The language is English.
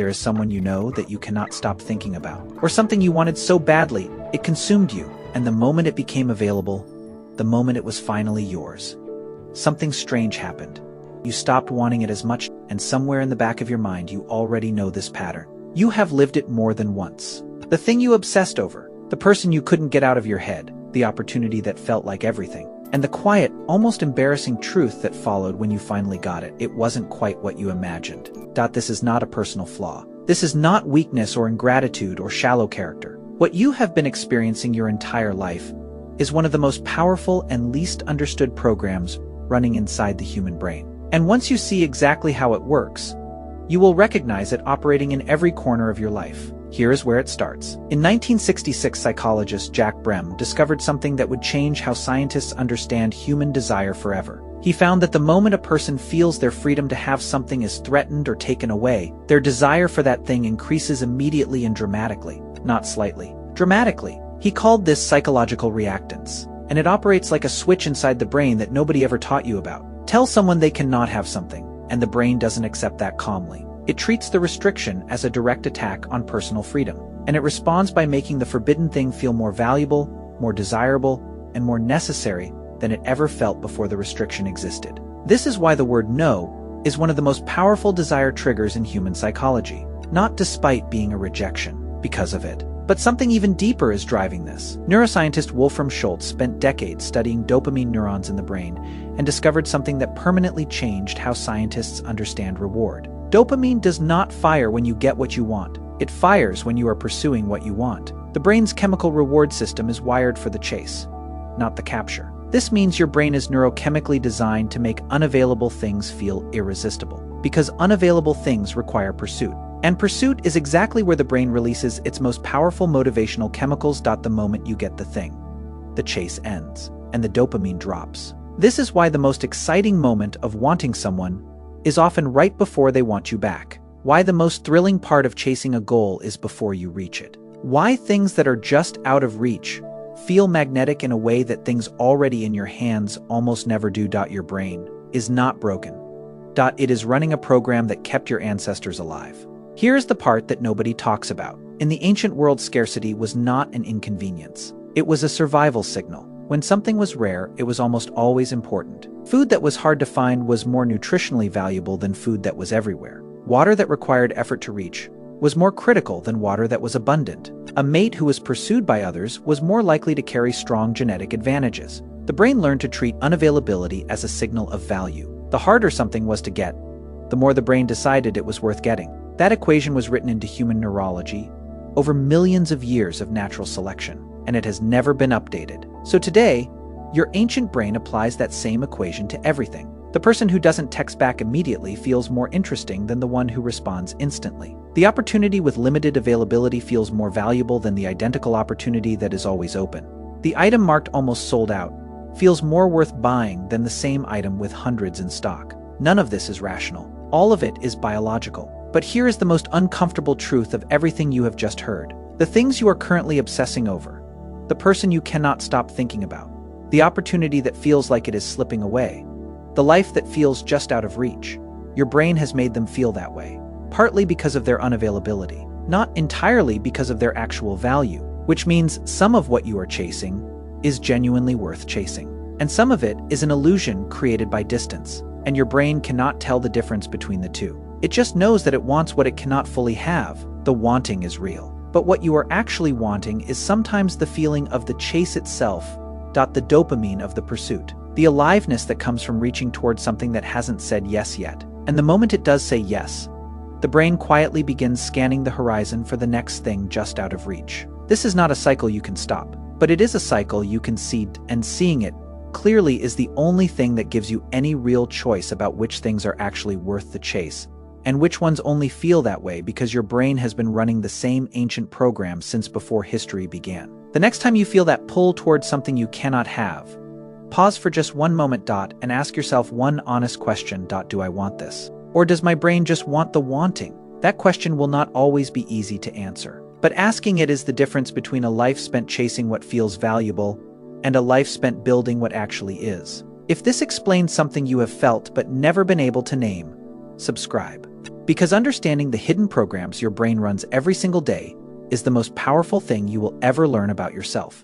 There is someone you know that you cannot stop thinking about, or something you wanted so badly, it consumed you, and the moment it became available, the moment it was finally yours, something strange happened. You stopped wanting it as much, and somewhere in the back of your mind you already know this pattern. You have lived it more than once. The thing you obsessed over, the person you couldn't get out of your head, the opportunity that felt like everything, and the quiet, almost embarrassing truth that followed when you finally got it. It wasn't quite what you imagined. This is not a personal flaw. This is not weakness or ingratitude or shallow character. What you have been experiencing your entire life is one of the most powerful and least understood programs running inside the human brain. And once you see exactly how it works, you will recognize it operating in every corner of your life. Here is where it starts. In 1966, psychologist Jack Brehm discovered something that would change how scientists understand human desire forever. He found that the moment a person feels their freedom to have something is threatened or taken away, their desire for that thing increases immediately and dramatically, not slightly. Dramatically. He called this psychological reactance, and it operates like a switch inside the brain that nobody ever taught you about. Tell someone they cannot have something, and the brain doesn't accept that calmly. It treats the restriction as a direct attack on personal freedom, and it responds by making the forbidden thing feel more valuable, more desirable, and more necessary than it ever felt before the restriction existed. This is why the word no is one of the most powerful desire triggers in human psychology. Not despite being a rejection, because of it. But something even deeper is driving this. Neuroscientist Wolfram Schultz spent decades studying dopamine neurons in the brain and discovered something that permanently changed how scientists understand reward. Dopamine does not fire when you get what you want. It fires when you are pursuing what you want. The brain's chemical reward system is wired for the chase, not the capture. This means your brain is neurochemically designed to make unavailable things feel irresistible, because unavailable things require pursuit. And pursuit is exactly where the brain releases its most powerful motivational chemicals. The moment you get the thing, the chase ends, and the dopamine drops. This is why the most exciting moment of wanting someone is often right before they want you back. Why the most thrilling part of chasing a goal is before you reach it. Why things that are just out of reach feel magnetic in a way that things already in your hands almost never do. Your brain is not broken. It is running a program that kept your ancestors alive. Here's the part that nobody talks about. In the ancient world, scarcity was not an inconvenience. It was a survival signal. When something was rare, it was almost always important. Food that was hard to find was more nutritionally valuable than food that was everywhere. Water that required effort to reach was more critical than water that was abundant. A mate who was pursued by others was more likely to carry strong genetic advantages. The brain learned to treat unavailability as a signal of value. The harder something was to get, the more the brain decided it was worth getting. That equation was written into human neurology over millions of years of natural selection, and it has never been updated. So today, your ancient brain applies that same equation to everything. The person who doesn't text back immediately feels more interesting than the one who responds instantly. The opportunity with limited availability feels more valuable than the identical opportunity that is always open. The item marked almost sold out feels more worth buying than the same item with hundreds in stock. None of this is rational. All of it is biological. But here is the most uncomfortable truth of everything you have just heard. The things you are currently obsessing over, the person you cannot stop thinking about, the opportunity that feels like it is slipping away, the life that feels just out of reach. Your brain has made them feel that way, partly because of their unavailability, not entirely because of their actual value, which means some of what you are chasing is genuinely worth chasing. And some of it is an illusion created by distance, and your brain cannot tell the difference between the two. It just knows that it wants what it cannot fully have. The wanting is real. But what you are actually wanting is sometimes the feeling of the chase itself, the dopamine of the pursuit, the aliveness that comes from reaching towards something that hasn't said yes yet. And the moment it does say yes, the brain quietly begins scanning the horizon for the next thing just out of reach. This is not a cycle you can stop, but it is a cycle you can see, and seeing it clearly is the only thing that gives you any real choice about which things are actually worth the chase, and which ones only feel that way because your brain has been running the same ancient program since before history began. The next time you feel that pull towards something you cannot have, pause for just one moment, and ask yourself one honest question, do I want this? Or does my brain just want the wanting? That question will not always be easy to answer, but asking it is the difference between a life spent chasing what feels valuable and a life spent building what actually is. If this explains something you have felt but never been able to name, subscribe. Because understanding the hidden programs your brain runs every single day is the most powerful thing you will ever learn about yourself.